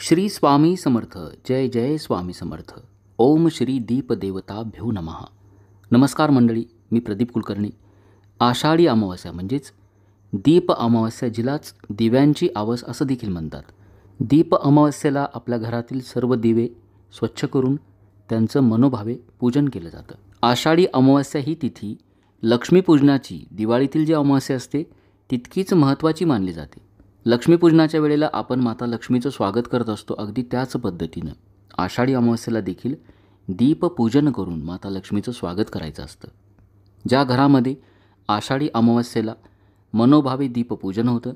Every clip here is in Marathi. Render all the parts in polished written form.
श्री स्वामी समर्थ. जय जय स्वामी समर्थ. ओम श्री दीपदेवताभ्यो नमः. नमस्कार मंडळी, मी प्रदीप कुलकर्णी. आषाढी अमावस्या म्हणजेच दीप अमावस्या, जिलाच दिव्यांची आवस असं देखील म्हणतात. दीप अमावस्येला आपल्या घरातील सर्व दिवे स्वच्छ करून त्यांचं मनोभावे पूजन केलं जातं. आषाढी अमावस्या ही तिथी लक्ष्मीपूजनाची, दिवाळीतील जी अमावस्या असते तितकीच महत्त्वाची मानली जाते. लक्ष्मीपूजनाच्या वेळेला आपण माता लक्ष्मीचं स्वागत करत असतो. अगदी त्याच पद्धतीनं आषाढी अमावस्येला देखील दीपपूजन करून माता लक्ष्मीचं स्वागत करायचं असतं. ज्या घरामध्ये आषाढी अमावस्येला मनोभावे दीपपूजन होतं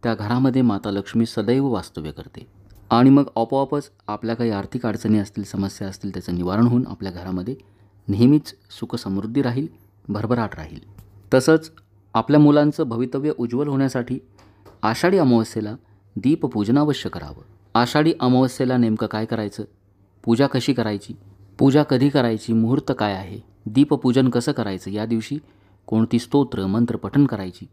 त्या घरामध्ये माता लक्ष्मी सदैव वास्तव्य करते आणि मग आपोआपच आपल्या काही आर्थिक अडचणी असतील, समस्या असतील, त्याचं निवारण होऊन आपल्या घरामध्ये नेहमीच सुखसमृद्धी राहील, भरभराट राहील. तसंच आपल्या मुलांचं भवितव्य उज्ज्वल होण्यासाठी आषाढी अमावस्येला दीपपूजन अवश्य करावं. आषाढी अमावस्येला नेमकं काय करायचं, पूजा कशी करायची, पूजा कधी करायची, मुहूर्त काय आहे, दीपपूजन कसं करायचं, या दिवशी कोणती स्तोत्र मंत्र पठण करायची,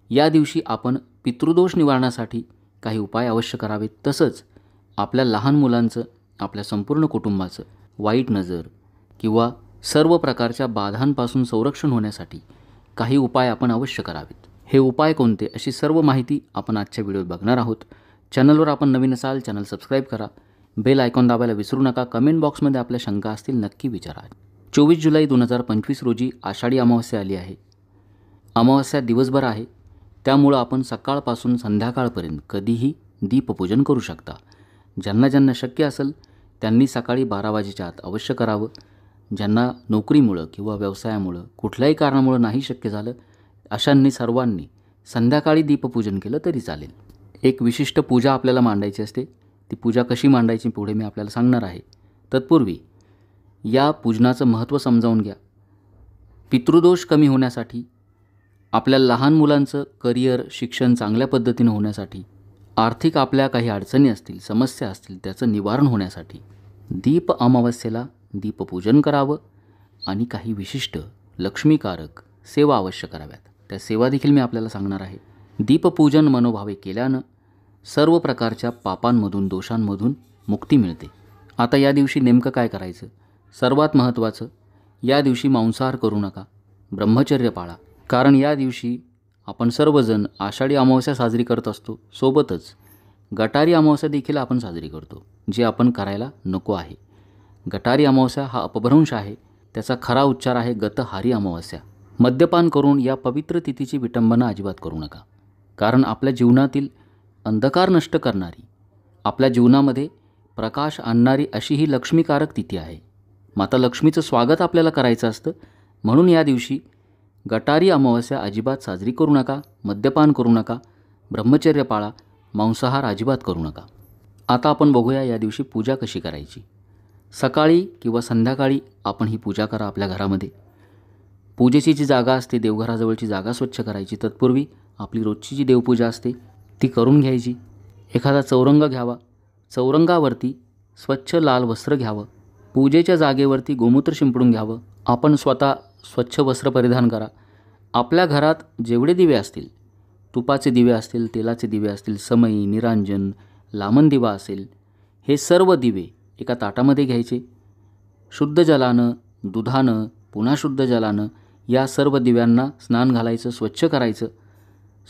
या दिवशी आपण पितृदोष निवारणासाठी काही उपाय अवश्य करावेत. तसंच आपल्या लहान मुलांचं, आपल्या संपूर्ण कुटुंबाचं वाईट नजर किंवा सर्व प्रकारच्या बाधांपासून संरक्षण होण्यासाठी काही उपाय आपण अवश्य करावेत. हे उपाय कोणते, अशी सर्व माहिती आपण आजच्या व्हिडिओत बघणार आहोत. चॅनलवर आपण नवीन असाल, चॅनल सबस्क्राईब करा, बेल आयकॉन दाबायला विसरू नका. कमेंट बॉक्समध्ये आपल्या शंका असतील नक्की विचारा. 24 जुलै 2025 रोजी आषाढी अमावस्या आली आहे. अमावस्या दिवसभर आहे, त्यामुळं आपण सकाळपासून संध्याकाळपर्यंत कधीही दीपपूजन करू शकता. ज्यांना ज्यांना शक्य असेल त्यांनी सकाळी 12 वाजेच्या आत अवश्य करावं. ज्यांना नोकरीमुळं किंवा व्यवसायामुळं कुठल्याही कारणामुळं नाही शक्य झालं अशांनी सर्वांनी संध्याकाळी दीपपूजन केलं तरी चालेल. एक विशिष्ट पूजा आपल्याला मांडायची असते. ती पूजा कशी मांडायची पुढे मी आपल्याला सांगणार आहे. तत्पूर्वी या पूजनाचं महत्त्व समजावून घ्या. पितृदोष कमी होण्यासाठी, आपल्या लहान मुलांचं करिअर, शिक्षण चांगल्या पद्धतीनं होण्यासाठी, आर्थिक आपल्या काही अडचणी असतील, समस्या असतील, त्याचं निवारण होण्यासाठी दीप अमावस्येला दीपपूजन करावं आणि काही विशिष्ट लक्ष्मीकारक सेवा अवश्य कराव्यात. त्या सेवा देखील मी आपल्याला सांगणार आहे. दीपपूजन मनोभावे केल्यानं सर्व प्रकारच्या पापांमधून, दोषांमधून मुक्ती मिळते. आता या दिवशी नेमकं काय करायचं, सर्वात महत्त्वाचं, या दिवशी मांसाहार करू नका, ब्रह्मचर्य पाळा. कारण या दिवशी आपण सर्वजण आषाढी अमावस्या साजरी करत असतो, सोबतच गटारी अमावस्या देखील आपण साजरी करतो, जे आपण करायला नको आहे. गटारी अमावस्या हा अपभ्रंश आहे, त्याचा खरा उच्चार आहे गतहारी अमावस्या. मद्यपान करून या पवित्र तिथीची विटंबना अजिबात करू नका. कारण आपल्या जीवनातील अंधकार नष्ट करणारी, आपल्या जीवनामध्ये प्रकाश आणणारी अशी ही लक्ष्मीकारक तिथी आहे. माता लक्ष्मीचं स्वागत आपल्याला करायचं असतं. म्हणून या दिवशी गटारी अमावस्या अजिबात साजरी करू नका, मद्यपान करू नका, ब्रह्मचर्य पाळा, मांसाहार अजिबात करू नका. आता आपण बघूया या दिवशी पूजा कशी करायची. सकाळी किंवा संध्याकाळी आपण ही पूजा करा आपल्या घरामध्ये. पूजेची जी जागा असते, देवघराजवळची जागा स्वच्छ करायची. तत्पूर्वी आपली रोजची जी देवपूजा असते ती करून घ्यायची. एखादा चौरंग घ्यावा, चौरंगावरती स्वच्छ लाल वस्त्र घ्यावं, पूजेच्या जागेवरती गोमूत्र शिंपडून घ्यावं. आपण स्वतः स्वच्छ वस्त्र परिधान करा. आपल्या घरात जेवढे दिवे असतील, तुपाचे दिवे असतील, तेलाचे दिवे असतील, समई, निरांजन, लामण दिवा असेल, हे सर्व दिवे एका ताटामध्ये घ्यायचे. शुद्ध जलानं, दुधानं, पुन्हा शुद्ध जलानं या सर्व दिव्यांना स्नान घालायचं, स्वच्छ करायचं.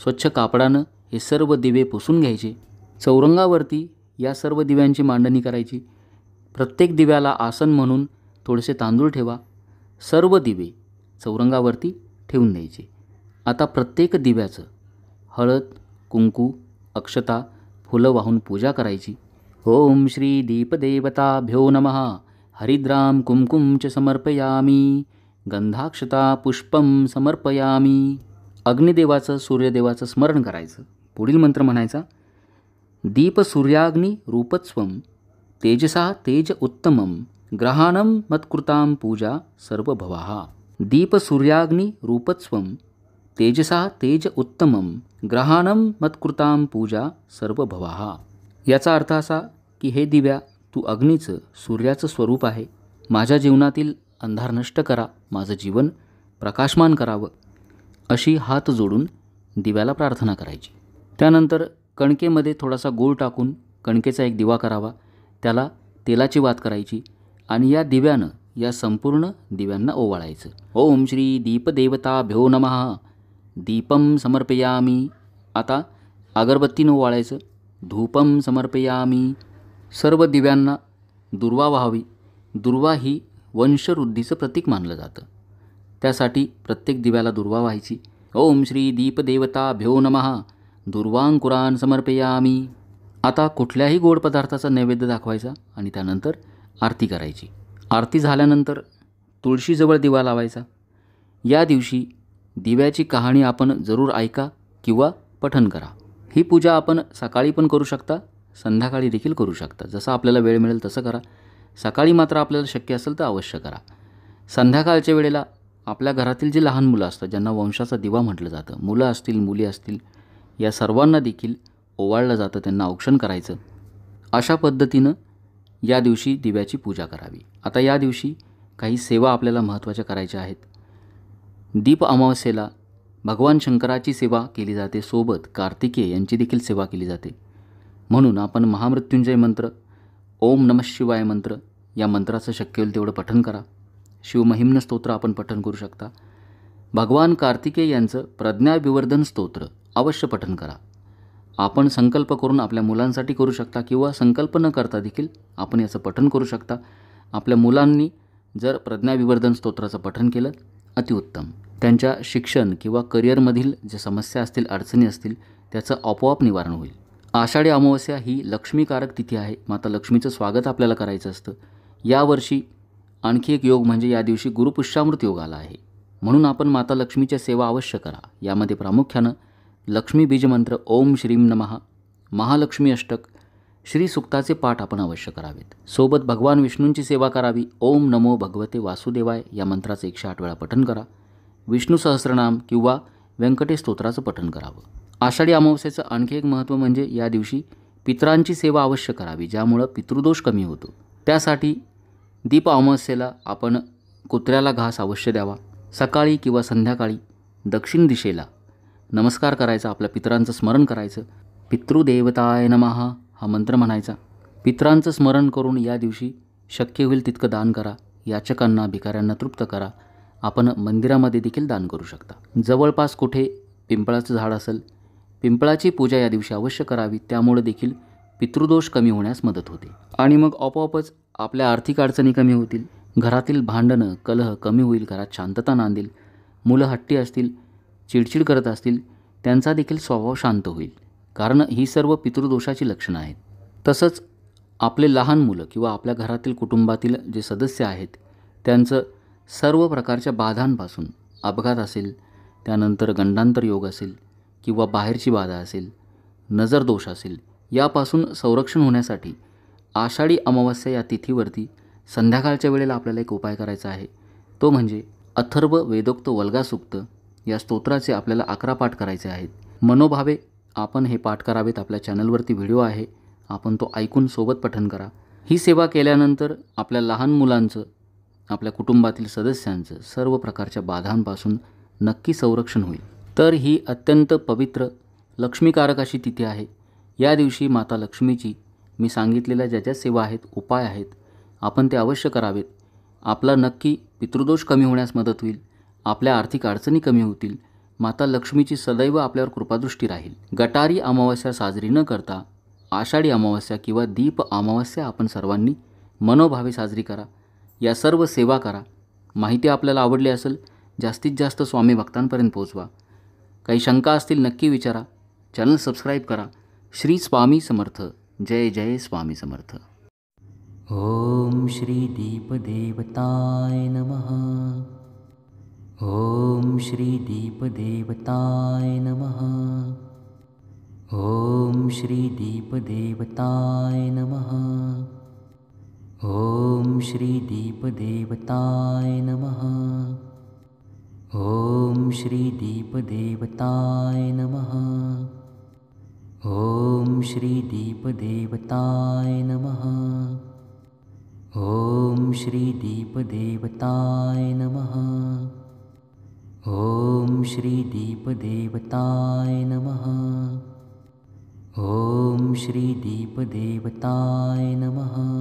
स्वच्छ कापडानं हे सर्व दिवे पुसून घ्यायचे. चौरंगावरती या सर्व दिव्यांची मांडणी करायची. प्रत्येक दिव्याला आसन म्हणून थोडेसे तांदूळ ठेवा. सर्व दिवे चौरंगावरती ठेवून द्यायचे. आता प्रत्येक दिव्याचं हळद, कुंकू, अक्षता, फुलं वाहून पूजा करायची. ओम श्री दीपदेवताभ्यो नमः. हरिद्राम कुंकुम च समर्पयामी, गंधाक्षता पुष्पम समर्पयामी. अग्निदेवाचं, सूर्यदेवाचं स्मरण करायचं. पुढील मंत्र म्हणायचा. दीप सूर्याग्नी रूपत्वम, तेजसा तेज उत्तमम, ग्रहाणम मत्कृतां पूजा सर्वभवाः. दीप सूर्याग्नी रूपत्वम, तेजसा तेज उत्तमम, ग्रहाणम मत्कृतां पूजा सर्वभवाः. याचा अर्थ असा की हे दिव्या, तू अग्नीचं, सूर्याचं स्वरूप आहे. माझ्या जीवनातील अंधार नष्ट करा, माझं जीवन प्रकाशमान करावं, अशी हात जोडून दिव्याला प्रार्थना करायची. त्यानंतर कणकेमध्ये थोडासा गूळ टाकून कणकेचा एक दिवा करावा, त्याला तेलाची वात करायची आणि या दिव्यानं या संपूर्ण दिव्यांना ओवाळायचं. ओम श्री दीपदेवताभ्यो नमः. दीपम समर्पयामी. आता अगरबत्तीनं ओवाळायचं. धूपम समर्पयामी. सर्व दिव्यांना दुर्वा व्हावी. दुर्वा ही वंशवृद्धीचं प्रतीक मानलं जातं. त्यासाठी प्रत्येक दिव्याला दुर्वा व्हायची. ओम श्री दीपदेवताभ्यो नमः. दुर्वांकुरान समर्पयामी. आता कुठल्याही गोड पदार्थाचा नैवेद्य दाखवायचा आणि त्यानंतर आरती करायची. आरती झाल्यानंतर तुळशीजवळ दिवा लावायचा. या दिवशी दिव्याची कहाणी आपण जरूर ऐका किंवा पठण करा. ही पूजा आपण सकाळी पण करू शकता, संध्याकाळी देखील करू शकता. जसं आपल्याला वेळ मिळेल तसं करा. सकाळी मात्र आपल्याला शक्य असेल तर अवश्य करा. संध्याकाळच्या वेळेला आपल्या घरातील जी लहान मुलं असतात, ज्यांना वंशाचा दिवा म्हटलं जातं, मुलं असतील मुली असतील, या सर्वांना देखील ओवाळलं जातं, त्यांना औक्षण करायचं. अशा पद्धतीनं या दिवशी दिव्याची पूजा करावी. आता या दिवशी काही सेवा आपल्याला महत्त्वाच्या करायच्या आहेत. दीप अमावस्येला भगवान शंकराची सेवा केली जाते, सोबत कार्तिकेय यांची देखील सेवा केली जाते. म्हणून आपण महामृत्युंजय मंत्र, ओम नमः शिवाय मंत्र, या मंत्राचं शक्य होईल तेवढं पठण करा. शिवमहिम्न स्तोत्र आपण पठण करू शकता. भगवान कार्तिकेय यांचं प्रज्ञाविवर्धन स्तोत्र अवश्य पठण करा. आपण संकल्प करून आपल्या मुलांसाठी करू शकता किंवा संकल्प न करता देखील आपण याचं पठण करू शकता. आपल्या मुलांनी जर प्रज्ञाविवर्धन स्तोत्राचं पठण केलं अतिउत्तम. त्यांच्या शिक्षण किंवा करिअरमधील ज्या समस्या असतील, अडचणी असतील, त्याचं आपोआप निवारण होईल. आषाढी अमावस्या ही लक्ष्मीकारक तिथी आहे. माता लक्ष्मीचं स्वागत आपल्याला करायचं असतं. यावर्षी आणखी एक योग म्हणजे या दिवशी गुरुपुष्यामृत योग आला आहे. म्हणून आपण माता लक्ष्मीच्या सेवा अवश्य करा. यामध्ये प्रामुख्यानं लक्ष्मी बीजमंत्र, ओम श्रीम नमः, महालक्ष्मी अष्टक, श्री सुक्ताचे पाठ आपण अवश्य करावेत. सोबत भगवान विष्णूंची सेवा करावी. ओम नमो भगवते वासुदेवाय या मंत्राचं 108 वेळा पठण करा. विष्णू सहस्रनाम किंवा व्यंकटेश स्तोत्राचं पठण करावं. आषाढी अमावस्येचं आणखी एक महत्त्व म्हणजे या दिवशी पितरांची सेवा अवश्य करावी, ज्यामुळं पितृदोष कमी होतो. त्यासाठी दीप अमावस्येला आपण कुत्र्याला घास अवश्य द्यावा. सकाळी किंवा संध्याकाळी दक्षिण दिशेला नमस्कार करायचा, आपल्या पितरांचं स्मरण करायचं. पितृदेवताय नमः हा मंत्र म्हणायचा. पितरांचं स्मरण करून या दिवशी शक्य होईल तितकं दान करा. याचकांना, भिकाऱ्यांना तृप्त करा. आपण मंदिरामध्ये देखील दान करू शकता. जवळपास कुठे पिंपळाचं झाड असेल, पिंपळाची पूजा या दिवशी अवश्य करावी. त्यामुळे देखील पितृदोष कमी होण्यास मदत होते आणि मग आपोआपच आपल्या आर्थिक अडचणी कमी होतील. घरातील भांडणं, कलह कमी होईल. घरात शांतता नांदेल. मुलं हट्टी असतील, चिडचिड करत असतील, त्यांचा देखील स्वभाव शांत होईल. कारण ही सर्व पितृदोषाची लक्षणं आहेत. तसंच आपले लहान मुलं किंवा आपल्या घरातील कुटुंबातील जे सदस्य आहेत त्यांचं सर्व प्रकारच्या बाधांपासून, अपघात असेल, त्यानंतर गंडांतर योग असेल किंवा बाहेरची बाधा असेल, नजर दोष असेल, यापासून संरक्षण होण्यासाठी आषाढी अमावस्या या तिथीवरती संध्याकाळच्या वेळेला आपल्याला एक उपाय करायचा आहे. तो म्हणजे अथर्व वेदोक्त वल्गासूक्त या स्तोत्राचे आपल्याला 11 पाठ करायचे आहेत. मनोभावे आपण हे पाठ करावेत. आपल्या चॅनलवरती व्हिडिओ आहे, आपण तो ऐकून सोबत पठण करा. ही सेवा केल्यानंतर आपल्या लहान मुलांचं, आपल्या कुटुंबातील सदस्यांचं सर्व प्रकारच्या बाधांपासून नक्की संरक्षण होईल. तर ही अत्यंत पवित्र लक्ष्मीकारक अशी तिथी आहे. या दिवशी माता लक्ष्मीची मी सांगितलेल्या ज्या ज्या सेवा आहेत, उपाय आहेत, आपण ते अवश्य करावेत. आपला नक्की पितृदोष कमी होण्यास मदत होईल. आपल्या आर्थिक अडचणी कमी होतील. माता लक्ष्मीची सदैव आपल्यावर कृपादृष्टी राहील. गटारी अमावस्या साजरी न करता आषाढी अमावस्या किंवा दीप अमावस्या आपण सर्वांनी मनोभावे साजरी करा. या सर्व सेवा करा. माहिती आपल्याला आवडली असेल जास्तीत जास्त स्वामी भक्तांपर्यंत पोहोचवा. काही शंका असतील नक्की विचारा. चॅनल सबस्क्राईब करा. श्री स्वामी समर्थ. जय जय स्वामी समर्थ. ओम श्री दीपदेवताय नमः. ओम श्री दीपदेवताय नमः. ओम श्री दीपदेवताय नमः. ओम श्री दीपदेवताय नमः. ओम श्री दीपदेवताय नमः. ओम श्री दीपदेवताय नमः. ओम श्री दीपदेवताय नमः. ओम श्री दीपदेवताय नमः. ॐ श्री दीपदेवताय नमः।